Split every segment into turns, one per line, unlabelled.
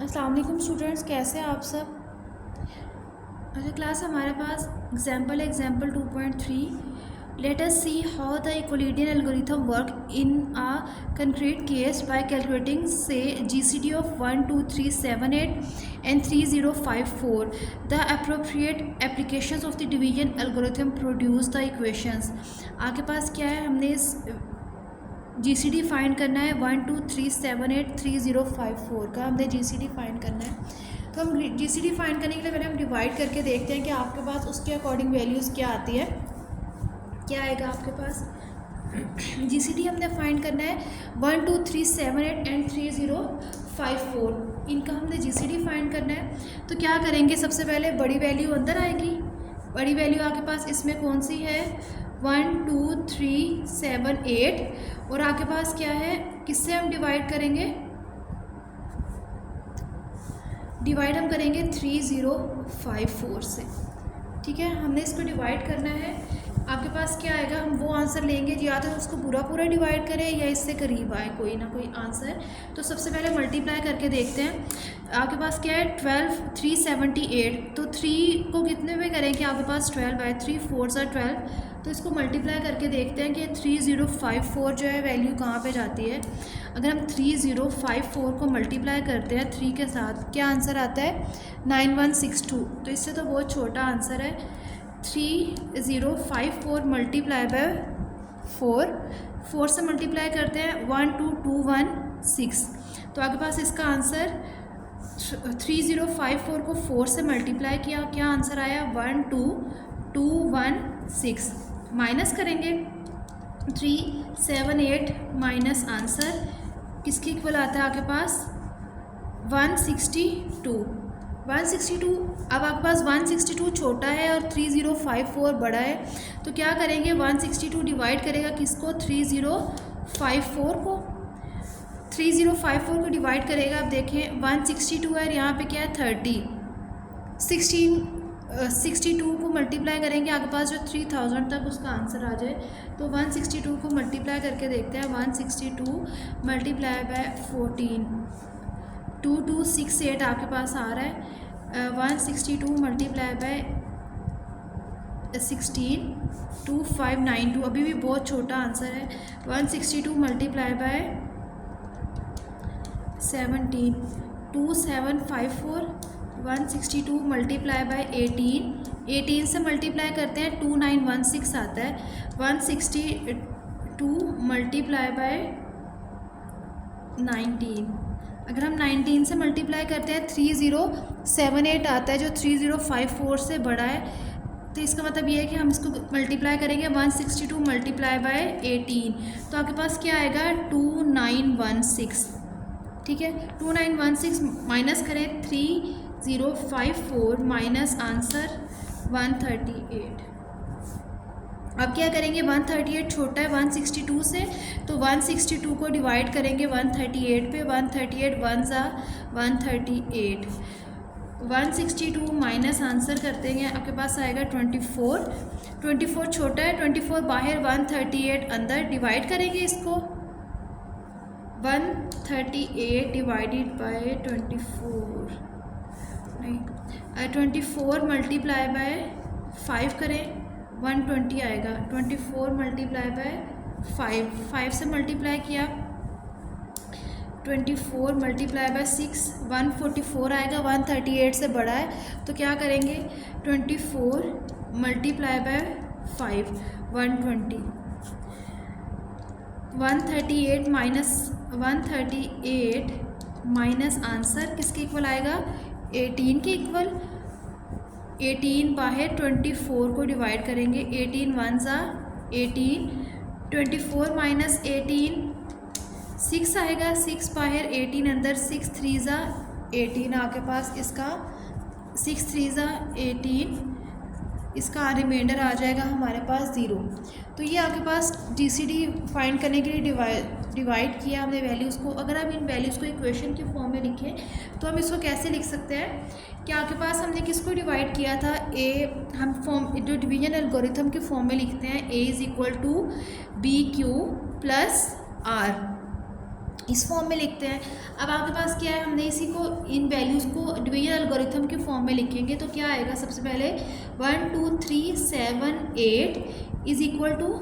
अस्सलाम वालेकुम स्टूडेंट्स, कैसे हैं आप सब। अच्छा क्लास हमारे पास example 2.3 let us see how the Euclidean algorithm work in a concrete case by calculating से GCD of 1 2 3 7 8 and 3054 the appropriate applications of the division algorithm produce the equations. आपके पास क्या है, हमने इस जीसीडी फाइंड करना है 1 2 3 7 8 3054 का हमने जीसीडी फाइंड करना है। तो हम जीसीडी फाइंड करने के लिए पहले हम डिवाइड करके देखते हैं कि आपके पास उसके अकॉर्डिंग वैल्यूज़ क्या आती है, क्या आएगा आपके पास। जीसीडी हमने फाइंड करना है 1 2 3 7 8 एंड 3054, इनका हमने जीसीडी फाइंड करना है। तो क्या करेंगे, सबसे पहले बड़ी वैल्यू अंदर आएगी। बड़ी वैल्यू आपके पास इसमें कौन सी है, 1 2 3 7 8, और आपके पास क्या है, किससे हम डिवाइड करेंगे, डिवाइड हम करेंगे 3054 से। ठीक है, हमने इसको डिवाइड करना है। आपके पास क्या आएगा, हम वो आंसर लेंगे या तो उसको पूरा पूरा डिवाइड करें या इससे करीब आए कोई ना कोई आंसर। तो सबसे पहले मल्टीप्लाई करके देखते हैं। आपके पास क्या है, 12 378, तो 3 को कितने में करेंगे, आपके पास 12 है, 3 4 12, तो इसको मल्टीप्लाई करके देखते हैं कि 3054 जो है वैल्यू कहाँ पे जाती है। अगर हम 3054 को मल्टीप्लाई करते हैं 3 के साथ, क्या आंसर आता है, 9162। तो इससे तो बहुत छोटा आंसर है। 3054 मल्टीप्लाई बाय 4 से मल्टीप्लाई करते हैं 12216, तो आपके पास इसका आंसर 3054 को 4 से मल्टीप्लाई किया, क्या आंसर आया, 12216। माइनस करेंगे 378 माइनस आंसर किसके इक्वल आता है आपके पास, 162। अब आपके पास 162 छोटा है और 3054 बड़ा है, तो क्या करेंगे, 162 डिवाइड करेगा किसको, 3054 को। 3054 को डिवाइड करेगा, आप देखें 162 है, यहाँ पे क्या है 30, 62 को मल्टीप्लाई करेंगे, आपके पास जो 3000 तक उसका आंसर आ जाए। तो 162 को मल्टीप्लाई करके देखते हैं, 162 मल्टीप्लाई बाय 14, 2268 आपके पास आ रहा है। 162 मल्टीप्लाई बाय 16, 2592, अभी भी बहुत छोटा आंसर है। 162 मल्टीप्लाई बाय 17, 2754। 162 मल्टीप्लाई बाय 18 से मल्टीप्लाई करते हैं 2916 आता है। 162 मल्टीप्लाई बाय 19, अगर हम 19 से मल्टीप्लाई करते हैं 3078 आता है, जो 3054 से बड़ा है। तो इसका मतलब ये है कि हम इसको मल्टीप्लाई करेंगे 162 मल्टीप्लाई बाय 18, तो आपके पास क्या आएगा, 2916। ठीक है, 2916 माइनस करें 3054 माइनस आंसर 138। अब क्या करेंगे, 138 छोटा है 162 से, तो 162 को डिवाइड करेंगे 138 पे, 138 1 ज़ा 138, 162 माइनस आंसर करते हैं, आपके पास आएगा 24 छोटा है, 24 बाहर, 138 अंदर, डिवाइड करेंगे इसको 138 डिवाइडेड बाय 24, नहीं 24 मल्टीप्लाई बाय 5 करें, 120 आएगा। 24 मल्टीप्लाई बाय 5 से मल्टीप्लाई किया, 24 मल्टीप्लाई बाय 6, 144 आएगा, 138 से बड़ा है, तो क्या करेंगे, 24 मल्टीप्लाई बाय 5, 120, 138 माइनस आंसर किसके इक्वल आएगा, 18 के इक्वल। 18 बाहर, 24 को डिवाइड करेंगे, 18 1 ज़ा 18, 24 माइनस 18 6 आएगा, 6 बाहर, 18 अंदर, 6 3 ज़ा 18, आपके पास इसका 6 3 ज़ा 18, इसका रिमाइंडर आ जाएगा हमारे पास 0। तो ये आपके पास जीसीडी फाइंड करने के लिए डिवाइड किया हमने वैल्यूज़ को। अगर हम इन वैल्यूज़ को इक्वेशन के फॉर्म में लिखें तो हम इसको कैसे लिख सकते हैं, कि आपके पास हमने किसको डिवाइड किया था, ए, हम फॉर्म जो डिवीजन एल्गोरिथम के फॉर्म में लिखते हैं, A = BQ + R। इस फॉर्म में लिखते हैं। अब आपके पास क्या है, हमने इसी को इन वैल्यूज़ को डिवीजन एल्गोरिथम के फॉर्म में लिखेंगे तो क्या आएगा, सबसे पहले 1 2 3 7 8 इज इक्वल टू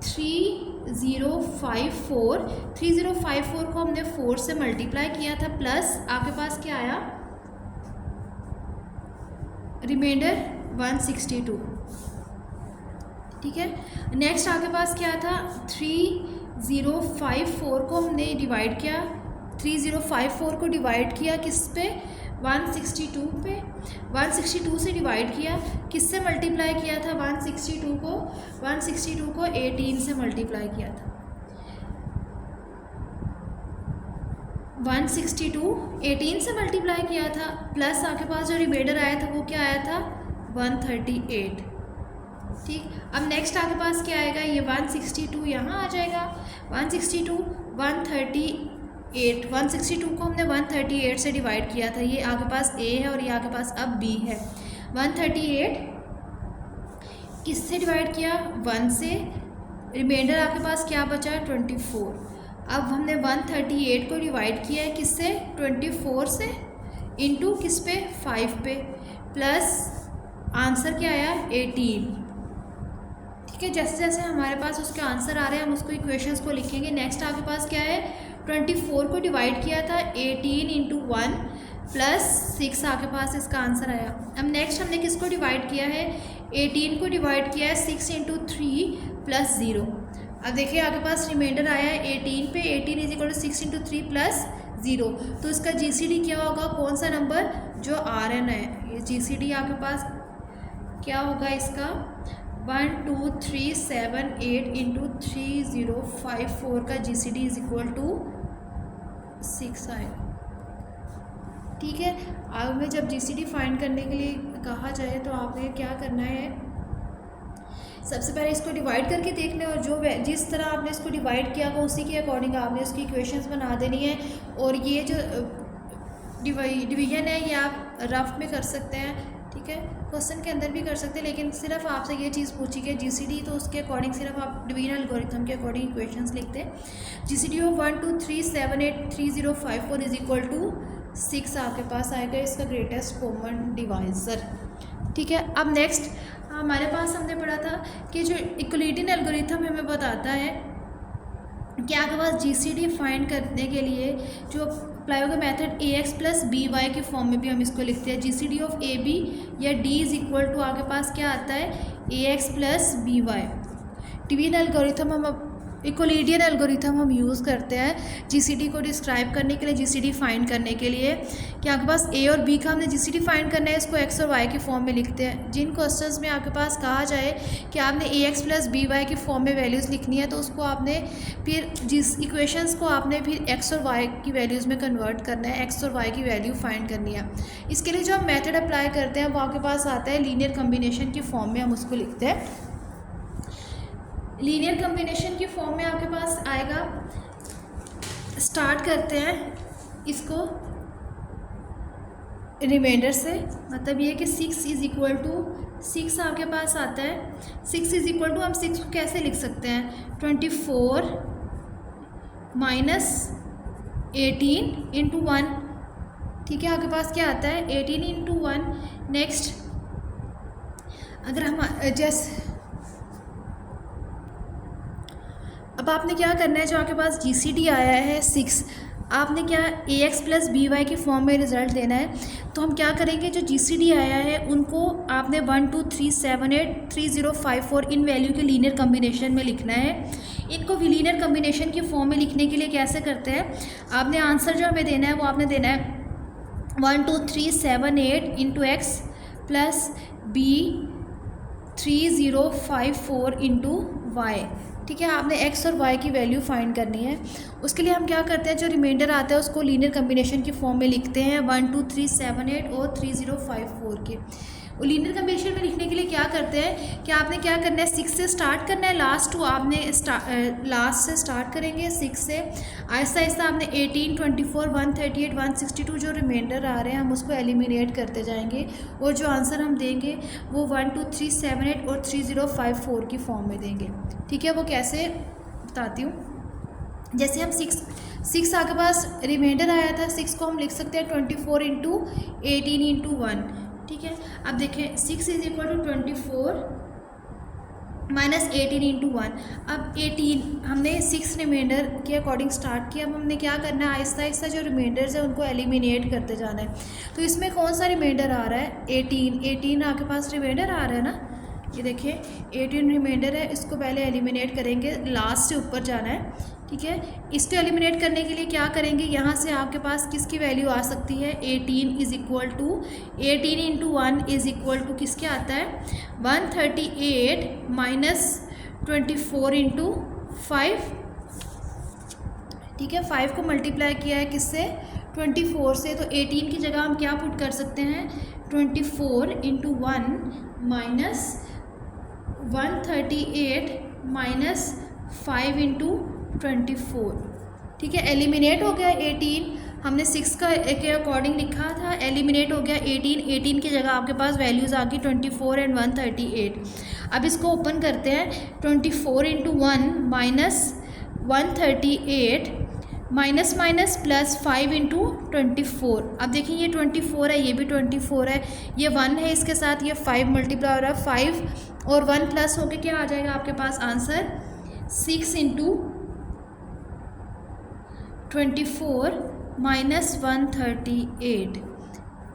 3054। 3054 को हमने 4 से मल्टीप्लाई किया था, प्लस आपके पास क्या आया, रिमाइंडर 162। ठीक है, नेक्स्ट आपके पास क्या था, 3054 को हमने डिवाइड किया, 3054 को डिवाइड किया किस पे, 162 पे। 162 से डिवाइड किया, किससे मल्टीप्लाई किया था, 162 को 18 से मल्टीप्लाई किया था। 162 18 से मल्टीप्लाई किया था, प्लस आपके पास जो रिमाइंडर आया था वो क्या आया था, 138। ठीक, अब नेक्स्ट आपके पास क्या आएगा, ये 162 यहाँ आ जाएगा, 162 138, 162 को हमने 138 से डिवाइड किया था, ये आपके पास A है और ये आपके पास अब B है। 138 किससे डिवाइड किया, 1 से, रिमाइंडर आपके पास क्या बचा, 24। अब हमने 138 को डिवाइड किया है किससे, 24 से, इंटू किस पे, 5 पे, प्लस आंसर क्या आया, 18। ठीक है, जैसे जैसे हमारे पास उसके आंसर आ रहे हैं हम उसको इक्वेशंस को लिखेंगे। नेक्स्ट आपके पास क्या है, 24 को डिवाइड किया था 18 इंटू 1 प्लस 6 आपके पास इसका आंसर आया। अब नेक्स्ट हमने किसको डिवाइड किया है, 18 को डिवाइड किया है 6 इंटू 3 प्लस 0। अब देखिए आपके पास रिमाइंडर आया है 18 पे, 18 is equal to 6 into 3 plus 0। तो इसका GCD क्या होगा, कौन सा नंबर, जो RN है, ये GCD आपके पास क्या होगा इसका, 1 2 3 7 8 इंटू 3054 का GCD इज इक्वल टू 6 आएगा। ठीक है, आगे में जब GCD फाइंड करने के लिए कहा जाए तो आपने क्या करना है, सबसे पहले इसको डिवाइड करके देखना है और जो जिस तरह आपने इसको डिवाइड किया वो उसी के अकॉर्डिंग आपने उसकी इक्वेशंस बना देनी है। और ये जो डिवीजन है ये आप रफ में कर सकते हैं, ठीक है, क्वेश्चन के अंदर भी कर सकते हैं, लेकिन सिर्फ आपसे ये चीज़ पूछी गई GCD, तो उसके अकॉर्डिंग सिर्फ आप डिवीजन एल्गोरिथम के अकॉर्डिंग इक्वेशंस लिखते हैं। GCD of 1 2 3 7 8 3054 is equal to 6 आपके पास आएगा, इसका ग्रेटेस्ट कॉमन डिवाइज़र। ठीक है, अब नेक्स्ट हमारे पास हमने पढ़ा था कि जो यूक्लिडियन एल्गोरिथम हमें बताता है कि आपके पास GCD फाइंड करने के लिए जो अप्लाई होगा मेथड AX प्लस BY के फॉर्म में भी हम इसको लिखते हैं। GCD ऑफ AB या D इज इक्वल टू आपके पास क्या आता है, AX plus BY। Division algorithm हम यूक्लिडियन एल्गोरिथम हम यूज़ करते हैं GCD को डिस्क्राइब करने के लिए, GCD फाइंड करने के लिए कि आपके पास A और B का हमने GCD फाइंड करना है, इसको X और Y के फॉर्म में लिखते हैं। जिन क्वेश्चंस में आपके पास कहा जाए कि आपने AX प्लस BY के फॉर्म में वैल्यूज़ लिखनी है तो उसको आपने फिर जिस इक्वेशंस को आपने फिर X और Y की वैल्यूज़ में कन्वर्ट करना है, X और Y की वैल्यू फाइंड करनी है। इसके लिए जो हम मेथड अप्लाई करते हैं वो आपके पास आता है लीनियर कम्बिनेशन के फॉर्म में, हम उसको लिखते हैं। लीनियर कम्बिनेशन की फॉर्म में आपके पास आएगा, स्टार्ट करते हैं इसको रिमाइंडर से, मतलब ये कि 6 इज इक्वल टू 6 आपके पास आता है। 6 इज इक्वल टू हम 6 को कैसे लिख सकते हैं, 24 माइनस 18 इंटू 1। ठीक है, आपके पास क्या आता है, 18 इंटू 1। नेक्स्ट अगर हम जैसे अब आपने क्या करना है, जो आपके पास GCD आया है 6, आपने क्या AX प्लस BY के फॉर्म में रिज़ल्ट देना है। तो हम क्या करेंगे, जो GCD आया है उनको आपने 1 2 3 7 8 3054 इन वैल्यू के लीनियर कम्बिनेशन में लिखना है। इनको लीनियर कम्बिनेशन के फॉर्म में लिखने के लिए कैसे करते हैं, आपने आंसर जो हमें देना है वो आपने देना है 1 2 3 7 8 into X plus B 3054 into Y। ठीक है, आपने X और Y की वैल्यू फाइंड करनी है। उसके लिए हम क्या करते हैं, जो रिमाइंडर आता है उसको लीनियर कम्बिनेशन की फॉर्म में लिखते हैं 1 2 3 7 8 और 3054 के। और लीनियर कम्बिनेशन में लिखने के लिए क्या करते हैं कि आपने क्या करना है, 6 से स्टार्ट करना है, लास्ट टू आपने लास्ट से स्टार्ट करेंगे 6 से, आहिस्ता आहिस्ता आपने 18 24 138 162 जो रिमाइंडर आ रहे हैं हम उसको एलिमिनेट करते जाएंगे और जो आंसर हम देंगे वो 1 2 3 7 8 और 3054 की फॉर्म में देंगे। ठीक है, वो कैसे बताती हूँ। जैसे हम 6 6 आपके पास रिमाइंडर आया था, 6 को हम लिख सकते हैं 24 इंटू 18 इंटू 1, ठीक है। अब देखें 6 is equal to 24 minus 18 into 1। अब 18 हमने 6 रिमाइंडर के अकॉर्डिंग स्टार्ट किया। अब हमने क्या करना है, आहिस्ता आहिस्ता जो रिमाइंडर्स है उनको एलिमिनेट करते जाना है। तो इसमें कौन सा रिमाइंडर आ रहा है, 18 आपके पास रिमाइंडर आ रहा है ना, ये देखिए 18 रिमाइंडर है, इसको पहले एलिमिनेट करेंगे, लास्ट से ऊपर जाना है, ठीक है। इसको एलिमिनेट करने के लिए क्या करेंगे, यहाँ से आपके पास किसकी वैल्यू आ सकती है, 18 is equal to 18 into 1 is equal to किसके आता है 138 माइनस 24 इंटू 5, ठीक है। 5 को मल्टीप्लाई किया है किससे, 24 से, तो 18 की जगह हम क्या पुट कर सकते हैं 24 इंटू 1 माइनस 138 माइनस 5 इंटू 24, ठीक है। एलिमिनेट हो गया 18, हमने 6 के अकॉर्डिंग लिखा था, एलिमिनेट हो गया 18 की जगह आपके पास वैल्यूज़ आ गई 24 एंड 138। अब इसको ओपन करते हैं, 24 into 1 minus 138 minus minus plus 5 into 24। अब देखिए ये 24 है, ये भी 24 है, ये 1 है, इसके साथ ये 5 मल्टीप्लाई हो रहा है, 5 और 1 प्लस होके क्या आ जाएगा आपके पास आंसर 6 इंटू 24 माइनस 138,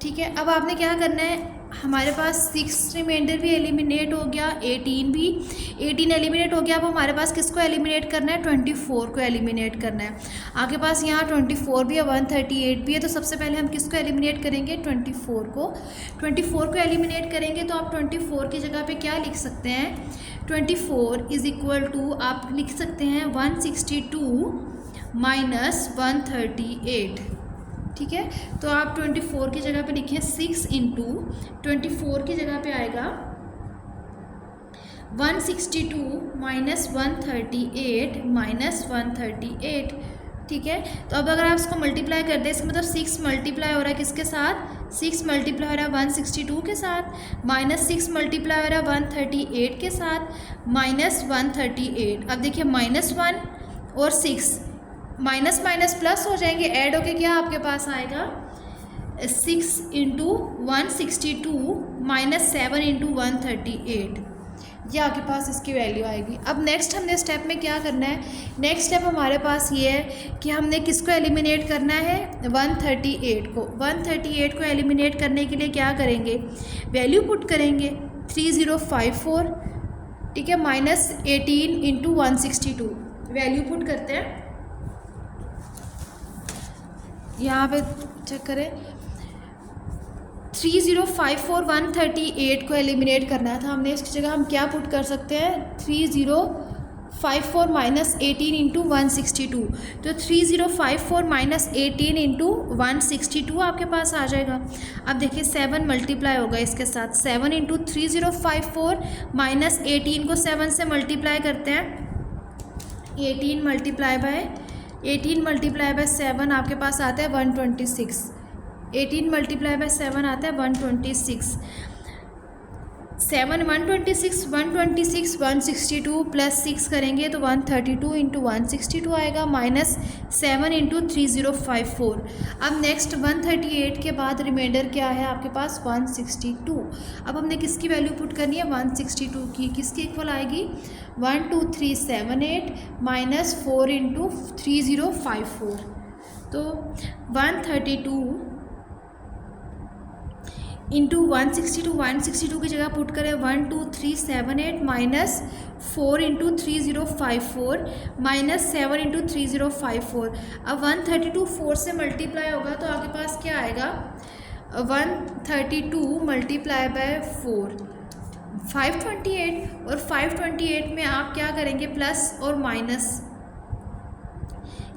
ठीक है। अब आपने क्या करना है, हमारे पास 6 रिमाइंडर भी एलिमिनेट हो गया, 18 एलिमिनेट हो गया। अब हमारे पास किसको एलिमिनेट करना है, 24 को एलिमिनेट करना है। आपके पास यहाँ 24 भी है, 138 भी है, तो सबसे पहले हम किसको एलिमिनेट करेंगे, 24 को एलिमिनेट करेंगे। तो आप 24 की जगह पे क्या लिख सकते हैं, 24 इज इक्वल टू आप लिख सकते हैं 162 माइनस 138, ठीक है। तो आप 24 की जगह पे लिखिए 6 इंटू 24 की जगह पे आएगा 162 माइनस 138 माइनस 138, ठीक है। तो अब अगर आप इसको मल्टीप्लाई कर दें, इसका मतलब 6 मल्टीप्लाई हो रहा है किसके साथ, 6 मल्टीप्लाई हो रहा है 162 के साथ, माइनस 6 मल्टीप्लाई हो रहा है 138 के साथ, माइनस 138। अब देखिए -1 और 6 माइनस माइनस प्लस हो जाएंगे, ऐड होके क्या आपके पास आएगा 6 इंटू 162 माइनस 7 इंटू 138, ये आपके पास इसकी वैल्यू आएगी। अब नेक्स्ट हमने स्टेप में क्या करना है, नेक्स्ट स्टेप हमारे पास ये है कि हमने किसको एलिमिनेट करना है 138 को एलिमिनेट करने के लिए क्या करेंगे, वैल्यू पुट करेंगे 3054, ठीक है, माइनस 18 इंटू 162, वैल्यू पुट करते हैं, यहाँ पे चेक करें 3054 138 को एलिमिनेट करना था हमने, इसकी जगह हम क्या पुट कर सकते हैं 3054 माइनस 18 इंटू 162, तो 3054 माइनस 18 इंटू 162 आपके पास आ जाएगा। अब देखिए 7 मल्टीप्लाई होगा इसके साथ, 7 इंटू 3054 माइनस 18 को 7 से मल्टीप्लाई करते हैं, 18 मल्टीप्लाई बाय 7 आपके पास आता है 126, 18 मल्टीप्लाई बाय 7 आता है 126, 7 126 162 प्लस 6 करेंगे तो 132 इंटू 162 आएगा, माइनस 7 इंटू 3054। अब नेक्स्ट 138 के बाद रिमाइंडर क्या है आपके पास 162। अब हमने किसकी वैल्यू पुट करनी है 162 की, किसकी इक्वल आएगी 12378 माइनस 4 इंटू 3054, तो 132 इंटू 162 की जगह पुट करें 12378 माइनस 4 इंटू 3054 माइनस 7 इंटू 3054। अब 132 4 से मल्टीप्लाई होगा तो आपके पास क्या आएगा 132 मल्टीप्लाई बाय 4 528, और 528 में आप क्या करेंगे प्लस और माइनस,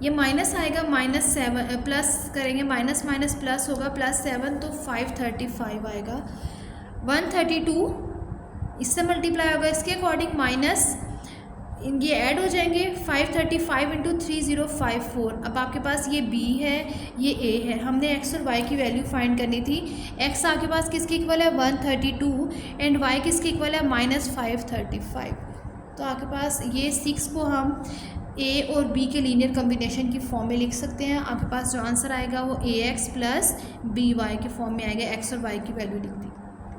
ये माइनस आएगा -7 प्लस करेंगे, माइनस माइनस प्लस होगा +7 तो 535 आएगा, 132 इससे मल्टीप्लाई होगा इसके अकॉर्डिंग माइनस ये ऐड हो जाएंगे 535 इंटू 3054। अब आपके पास ये b है ये a है, हमने x और y की वैल्यू फाइंड करनी थी। x आपके पास किसकी इक्वल है 132 एंड y किसकी इक्वल है -535। तो आपके पास ये 6 को हम ए और बी के लीनियर कम्बिनेशन की फॉर्म में लिख सकते हैं। आपके पास जो आंसर आएगा वो ए एक्स प्लस बी वाई के फॉर्म में आएगा, एक्स और वाई की वैल्यू लिख दी।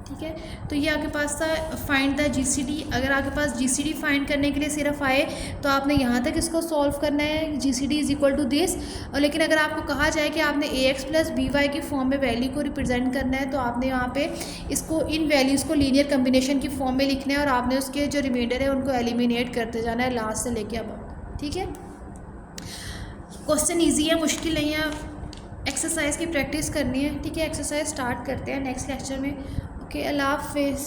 ठीक है, तो ये आपके पास था फाइंड द जीसीडी। अगर आपके पास जीसीडी फाइंड करने के लिए सिर्फ आए तो आपने यहाँ तक इसको सॉल्व करना है, GCD is equal to this. और लेकिन अगर आपको कहा जाए कि आपने a x plus b y की फॉर्म में वैल्यू को रिप्रेजेंट करना है, तो आपने यहाँ पे इसको इन वैल्यूज़ को लीनियर कम्बिनेशन की फॉर्म में लिखना है और आपने उसके जो रिमाइंडर है उनको एलिमिनेट करते जाना है लास्ट से लेके अब। ठीक है, क्वेश्चन ईजी है, मुश्किल नहीं है, एक्सरसाइज की प्रैक्टिस करनी है। ठीक है, एक्सरसाइज स्टार्ट करते हैं नेक्स्ट लेक्चर में। ओके, अल्लाह हाफिज़।